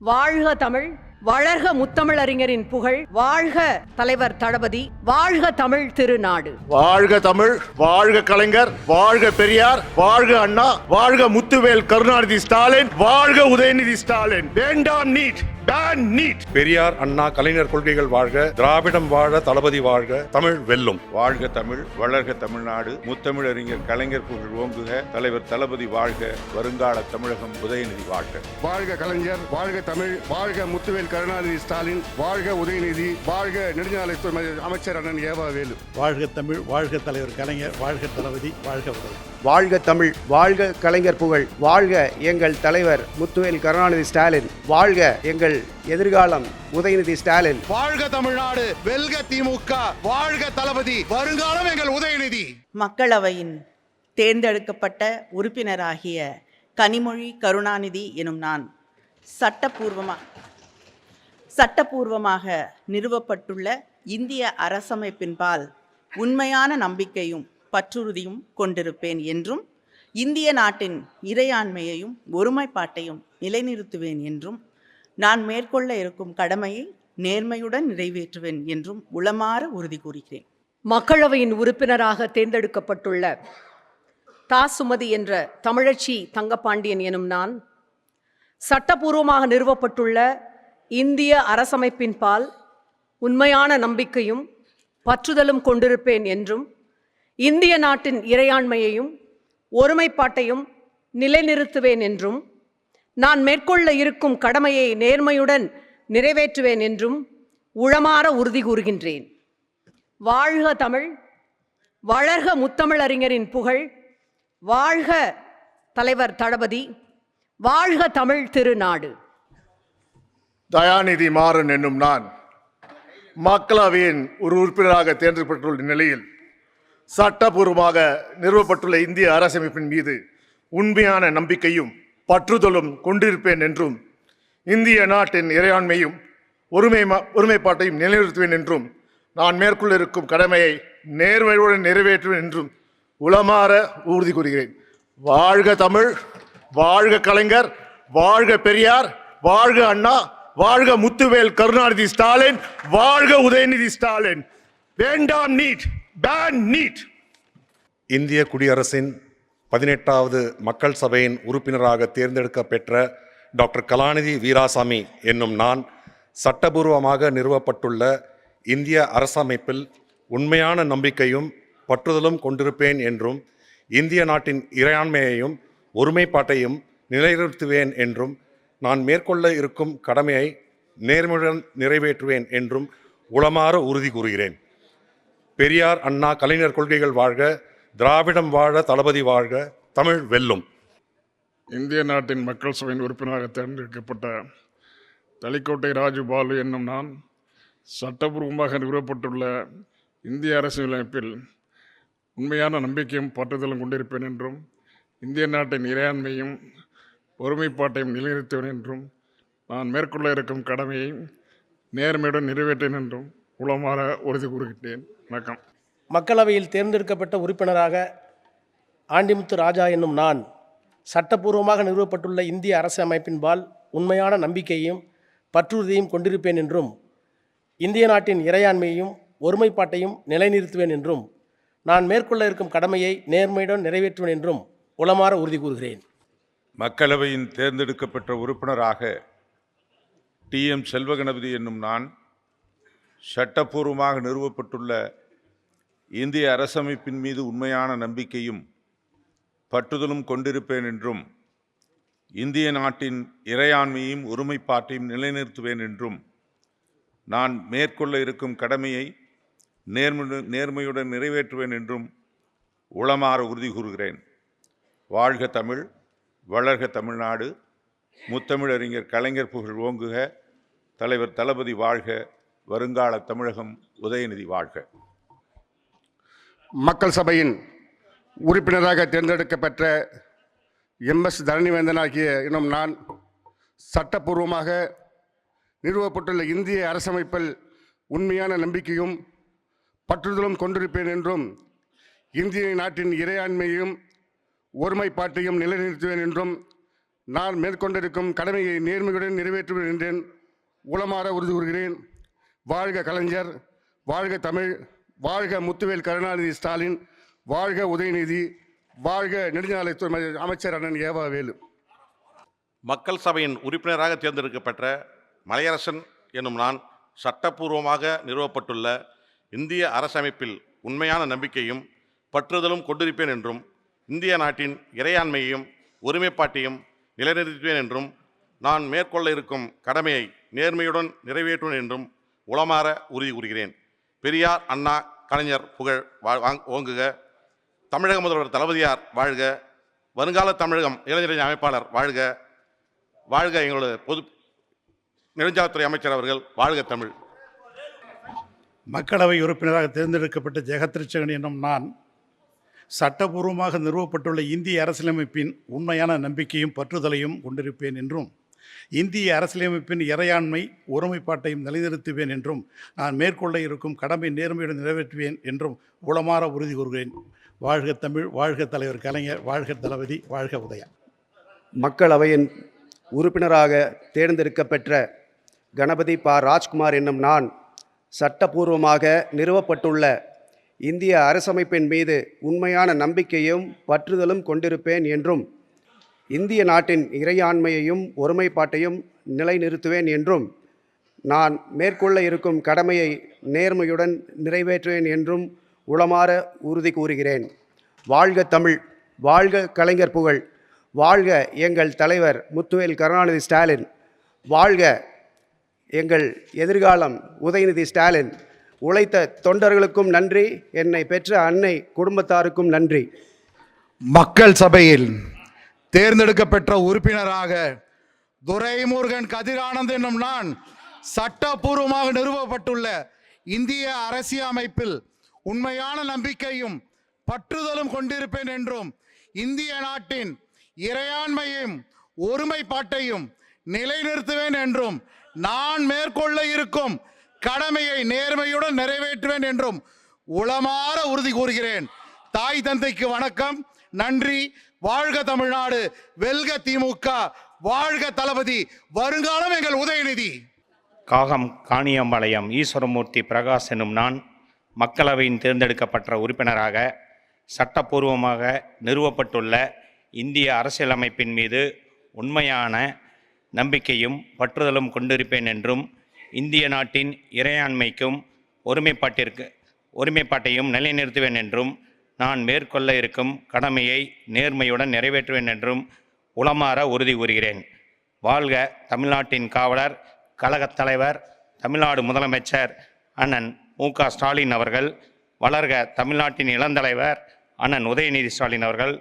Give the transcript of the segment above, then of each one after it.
வாழ்க தமிழ், வளர்க முத்தமிழறிஞரின் புகழ், வாழ்க தலைவர் தளபதி, வாழ்க தமிழ் திருநாடு. வாழ்க தமிழ், வாழ்க கலைஞர், வாழ்க பெரியார், வாழ்க அண்ணா, வாழ்க முத்துவேல் கருணாநிதி ஸ்டாலின், வாழ்க உதயநிதி ஸ்டாலின். வேண்டாம் NEET, pan NEET. Periyar Anna Kalaignar கொள்கைகள் வாழ்க, திராவிடம் வாழ, தளபதி வாழ்க, தமிழ் வெல்லும். வாழ்க தமிழ், வளர்க தமிழ்நாடு, முத்தமிழறிஞர் கலைஞர் புகழ் ஓங்குக, தலைவர் தளபதி வாழ்க, வருங்கால தமிழகம் உதயநிதி வாழ்க. வாழ்க கலைஞர், வாழ்க தமிழ், வாழ்க முத்துவேல் கருணாநிதி ஸ்டாலின், வாழ்க உதயநிதி, வாழ்க நெடுஞ்சாலைத்துறை அமைச்சர் அண்ணன் ஏவா வேலு. வாழ்க தமிழ், வாழ்க தலைவர் கலைஞர், வாழ்க தளபதி, வாழ்க உதவி. வாழ்க தமிழ், வாழ்க கலைஞர் புகழ், வாழ்க எங்கள் தலைவர் முத்துவேல் கருணாநிதி ஸ்டாலின், வாழ்க எங்கள் எதிர்காலம் உதயநிதி ஸ்டாலின். வாழ்க தமிழ்நாடு, வெல்க திமுக, வாழ்க தளபதி, வருங்காலம் எங்கள் உதயநிதி. மக்களவையின் தேர்ந்தெடுக்கப்பட்ட உறுப்பினராகிய கனிமொழி கருணாநிதி எனும் நான் சட்டப்பூர்வமாக நிறுவப்பட்டுள்ள இந்திய அரசமைப்பின்பால் உண்மையான நம்பிக்கையும் பற்றுறுதியும் கொண்டிருப்பேன் என்றும், இந்திய நாட்டின் இறையாண்மையையும் ஒருமைப்பாட்டையும் நிலைநிறுத்துவேன் என்றும், நான் மேற்கொள்ள இருக்கும் கடமையை நேர்மையுடன் நிறைவேற்றுவேன் என்றும் உளமாற உறுதி கூறுகிறேன். மக்களவையின் உறுப்பினராக தேர்ந்தெடுக்கப்பட்டுள்ள சுமதி என்ற தமிழச்சி தங்கப்பாண்டியன் எனும் நான் சட்டப்பூர்வமாக நிறுவப்பட்டுள்ள இந்திய அரசமைப்பின் பால் உண்மையான நம்பிக்கையும் பற்றுதலும் கொண்டிருப்பேன் என்றும், இந்திய நாட்டின் இறையாண்மையையும் ஒருமைப்பாட்டையும் நிலைநிறுத்துவேன் என்றும், நான் மேற்கொள்ள இருக்கும் கடமையை நேர்மையுடன் நிறைவேற்றுவேன் என்றும் உளமாற உறுதி கூறுகின்றேன். வாழ்க தமிழ், வளர்க முத்தமிழறிஞரின் புகழ், வாழ்க தலைவர் தளபதி, வாழ்க தமிழ் திருநாடு. தயாநிதி மாறன் என்னும் நான் மக்களவையின் ஒரு உறுப்பினராக தேர்ந்தெடுக்கப்பட்டுள்ள நிலையில் சட்டபூர்வமாக நிறுவப்பட்டுள்ள இந்திய அரசமைப்பின் மீது உண்மையான நம்பிக்கையும் பற்றுதலும் கொண்டிருப்பேன் என்றும், இந்திய நாட்டின் இறையாண்மையும் ஒருமைப்பாட்டையும் நிலைநிறுத்துவேன் என்றும், நான் மேற்கொள்ள இருக்கும் கடமையை நேர்மையுடன் நிறைவேற்றுவேன் என்றும் உளமாற உறுதி கூறுகிறேன். வாழ்க தமிழ், வாழ்க கலைஞர், வாழ்க பெரியார், வாழ்க அண்ணா, வாழ்க முத்துவேல் கருணாநிதி ஸ்டாலின், வாழ்க உதயநிதி ஸ்டாலின். வேண்டாம் நீட், பேன் நீட். இந்திய குடியரசின் 18வது மக்கள் சபையின் உறுப்பினராக தேர்ந்தெடுக்கப்பெற்ற டாக்டர் கலாநிதி வீராசாமி என்னும் நான் சட்டபூர்வமாக நிறுவப்பட்டுள்ள இந்திய அரசமைப்பில் உண்மையான நம்பிக்கையும் பற்றுதலும் கொண்டிருப்பேன் என்றும், இந்திய நாட்டின் இறையாண்மையையும் ஒருமைப்பாட்டையும் நிலைநிறுத்துவேன் என்றும், நான் மேற்கொள்ள இருக்கும் கடமையை நேர்மையுடன் நிறைவேற்றுவேன் என்றும் உளமாற உறுதி கூறுகிறேன். பெரியார் அண்ணா கலைஞர் கொள்கைகள் வாழ்க, திராவிடம் வாழ, தளபதி வாழ்க, தமிழ் வெல்லும். இந்திய நாட்டின் மக்கள் சபையின் உறுப்பினராக தேர்ந்தெடுக்கப்பட்ட தளிக்கோட்டை ராஜு பாலு என்னும் நான் சட்டபூர்வமாக நிறுவப்பட்டுள்ள இந்திய அரசியலமைப்பில் உண்மையான நம்பிக்கையும் பற்றுதலும் கொண்டிருப்பேன் என்றும், இந்திய நாட்டின் இறையாண்மையும் ஒருமைப்பாட்டையும் நிலைநிறுத்துவேன் என்றும், நான் மேற்கொள்ள இருக்கும் கடமையை நேர்மையுடன் நிறைவேற்றேன் என்றும் உளமாற உறுதி கூறுகின்றேன். வணக்கம். மக்களவையில் தேர்ந்தெடுக்கப்பட்ட உறுப்பினராக ஆண்டிமுத்து ராஜா என்னும் நான் சட்டப்பூர்வமாக நிறுவப்பட்டுள்ள இந்திய அரசமைப்பின்பால் உண்மையான நம்பிக்கையையும் பற்றுறுதியையும் கொண்டிருப்பேன் என்றும், இந்திய நாட்டின் இறையாண்மையையும் ஒருமைப்பாட்டையும் நிலைநிறுத்துவேன் என்றும், நான் மேற்கொள்ள இருக்கும் கடமையை நேர்மையுடன் நிறைவேற்றுவேன் என்றும் உளமாற உறுதி கூறுகிறேன். மக்களவையின் தேர்ந்தெடுக்கப்பட்ட உறுப்பினராக டி.எம். செல்வகணபதி என்னும் நான் சட்டப்பூர்வமாக நிறுவப்பட்டுள்ள இந்திய அரசமைப்பின் மீது உண்மையான நம்பிக்கையும் பற்றுதலும் கொண்டிருப்பேன் என்றும், இந்திய நாட்டின் இறையாண்மையும் ஒருமைப்பாட்டையும் நிலைநிறுத்துவேன் என்றும், நான் மேற்கொள்ள இருக்கும் கடமையை நேர்மையுடன் நிறைவேற்றுவேன் என்றும் உளமாற உறுதி கூறுகிறேன். வாழ்க தமிழ், வளர்க தமிழ்நாடு, முத்தமிழறிஞர் கலைஞர் புகழ் ஓங்குக, தலைவர் தளபதி வாழ்க, வருங்கால தமிழகம் உதயநிதி வாழ்க. மக்கள் சபையின் உறுப்பினராக தேர்ந்தெடுக்கப்பட்ட எம்.எஸ். தரணிவேந்தன் ஆகிய எனும் நான் சட்டப்பூர்வமாக நிறுவப்பட்டுள்ள இந்திய அரசமைப்பில் உண்மையான நம்பிக்கையும் பற்றுதலும் கொண்டிருப்பேன் என்றும், இந்திய நாட்டின் இறையாண்மையையும் ஒருமைப்பாட்டையும் நிலைநிறுத்துவேன் என்றும், நான் மேற்கொண்டிருக்கும் கடமையை நேர்மையுடன் நிறைவேற்றுவேன் என்றேன் உளமாற உறுதி கூறுகிறேன். வாழ்க கலைஞர், வாழ்க தமிழ், வாழ்க முத்துவேல் கருணாநிதி ஸ்டாலின், வாழ்க உதயநிதி, வாழ்க நெடுஞ்சாலைத்துறை அமைச்சர் அண்ணன் ஏவா வேலு. மக்கள் சபையின் உறுப்பினராக தேர்ந்தெடுக்கப்பட்ட மலையரசன் எனும் நான் சட்டப்பூர்வமாக நிறுவப்பட்டுள்ள இந்திய அரசமைப்பில் உண்மையான நம்பிக்கையும் பற்றுதலும் கொண்டிருப்பேன் என்றும் இந்திய நாட்டின் இறையாண்மையையும் ஒருமைப்பாட்டையும் நிலைநிறுத்துவேன் என்றும் நான் மேற்கொள்ள இருக்கும் கடமையை நேர்மையுடன் நிறைவேற்றுவேன் என்றும் உளமாற உறுதி கூறுகிறேன். பெரியார், அண்ணா, கலைஞர் புகழ் ஓங்குக. தமிழக முதல்வர் தளபதியார் வாழ்க. வருங்கால தமிழகம் இளைஞரணி அமைப்பாளர் வாழ்க. வாழ்க எங்களோட பொது நெடுஞ்சாலைத்துறை அமைச்சர் அவர்கள். வாழ்க தமிழ். மக்களவை உறுப்பினராக தேர்ந்தெடுக்கப்பட்ட ஜெகத்ரிச்சகன் என்னும் நான் சட்டபூர்வமாக நிறுவப்பட்டுள்ள இந்திய அரசியலமைப்பின் உண்மையான நம்பிக்கையும் பற்றுதலையும் கொண்டிருப்பேன் என்றும் இந்திய அரசியலமைப்பின் இறையாண்மை ஒருமைப்பாட்டையும் நிலைநிறுத்துவேன் என்றும் நான் மேற்கொள்ள இருக்கும் கடமை நேர்மையுடன் நிறைவேற்றுவேன் என்றும் உளமாற உறுதி கூறுகிறேன். வாழ்க தமிழ், வாழ்க தலைவர் கலைஞர், வாழ்க தளபதி, வாழ்க உதயா. மக்களவையின் உறுப்பினராக தேர்ந்தெடுக்கப்பெற்ற கணபதி பா ராஜ்குமார் என்னும் நான் சட்டபூர்வமாக நிறுவப்பட்டுள்ள இந்திய அரசமைப்பின் மீது உண்மையான நம்பிக்கையும் பற்றுதலும் கொண்டிருப்பேன் என்றும் இந்திய நாட்டின் இறையாண்மையையும் ஒருமைப்பாட்டையும் நிலைநிறுத்துவேன் என்றும் நான் மேற்கொள்ள இருக்கும் கடமையை நேர்மையுடன் நிறைவேற்றுவேன் என்றும் உளமாற உறுதி கூறுகிறேன். வாழ்க தமிழ், வாழ்க கலைஞர் புகழ், வாழ்க எங்கள் தலைவர் முத்துவேல் கருணாநிதி ஸ்டாலின், வாழ்க எங்கள் எதிர்காலம் உதயநிதி ஸ்டாலின். உழைத்த தொண்டர்களுக்கும் நன்றி, என்னை பெற்ற அன்னை குடும்பத்தாருக்கும் நன்றி. மக்கள் சபையில் தேர்ந்தெடுக்கப்பட்ட உறுப்பினராக துரைமுருகன் கதிரானந்த் என்னும் நான் சட்டபூர்வமாக நிறுவப்பட்டுள்ள இந்திய அரசியலமைப்பில் உண்மையான நம்பிக்கையும் பற்றுதலும் கொண்டிருப்பேன் என்றும் இந்திய நாட்டின் இறையாண்மையையும் ஒருமைப்பாட்டையும் நிலைநிறுத்துவேன் என்றும் நான் மேற்கொள்ள இருக்கும் கடமையை நேர்மையுடன் நிறைவேற்றுவேன் என்றும் உளமாற உறுதி கூறுகிறேன். தாய் தந்தைக்கு வணக்கம், நன்றி. வாழ்க தமிழ்நாடு, வெல்க திமுக, வாழ்க தளபதி, வருங்காலம் எங்கள் உதயநிதி. காகம் காணியம்பாளையம் ஈஸ்வரமூர்த்தி பிரகாஷ் எனும் நான் மக்களவையின் தேர்ந்தெடுக்கப்பட்ட உறுப்பினராக சட்டப்பூர்வமாக நிறுவப்பட்டுள்ள இந்திய அரசியலமைப்பின் மீது உண்மையான நம்பிக்கையும் பற்றுதலும் கொண்டிருப்பேன் என்றும் இந்திய நாட்டின் இறையாண்மைக்கும் ஒருமைப்பாட்டையும் நிலைநிறுத்துவேன் என்றும் நான் மேற்கொள்ள இருக்கும் கடமையை நேர்மையுடன் நிறைவேற்றுவேன் என்றும் உளமாற உறுதி கூறுகிறேன். வாழ்க தமிழ்நாட்டின் காவலர், கழகத் தலைவர், தமிழ்நாடு முதலமைச்சர் அண்ணன் மு.க. ஸ்டாலின் அவர்கள். வளர்க தமிழ்நாட்டின் இளந்தலைவர் அண்ணன் உதயநிதி ஸ்டாலின் அவர்கள்.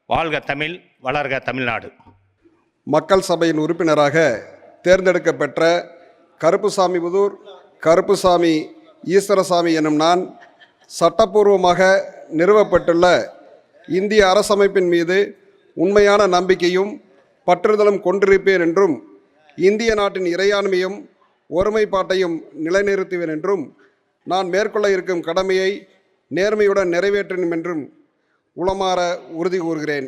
வாழ்க தமிழ், வளர்க தமிழ்நாடு. மக்கள் சபையின் உறுப்பினராக தேர்ந்தெடுக்கப்பெற்ற கருப்புசாமிபுதூர் கருப்புசாமி ஈஸ்வரசாமி எனும் நான் சட்டப்பூர்வமாக நிறுவப்பட்டுள்ள இந்திய அரசமைப்பின் மீது உண்மையான நம்பிக்கையும் பற்றுதலும் கொண்டிருப்பேன் என்றும் இந்திய நாட்டின் இறையாண்மையும் ஒருமைப்பாட்டையும் நிலைநிறுத்துவேன் என்றும் நான் மேற்கொள்ள இருக்கும் கடமையை நேர்மையுடன் நிறைவேற்றும் என்றும் உளமாற உறுதி கூறுகிறேன்.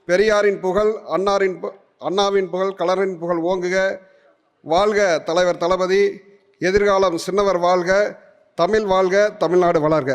பெரியாரின் புகழ், அண்ணாவின் புகழ், கலைஞரின் புகழ் ஓங்குக. வாழ்க தலைவர் தளபதி, எதிர்காலம் சின்னவர் வாழ்க, தமிழ் வாழ்க, தமிழ்நாடு வளர்க.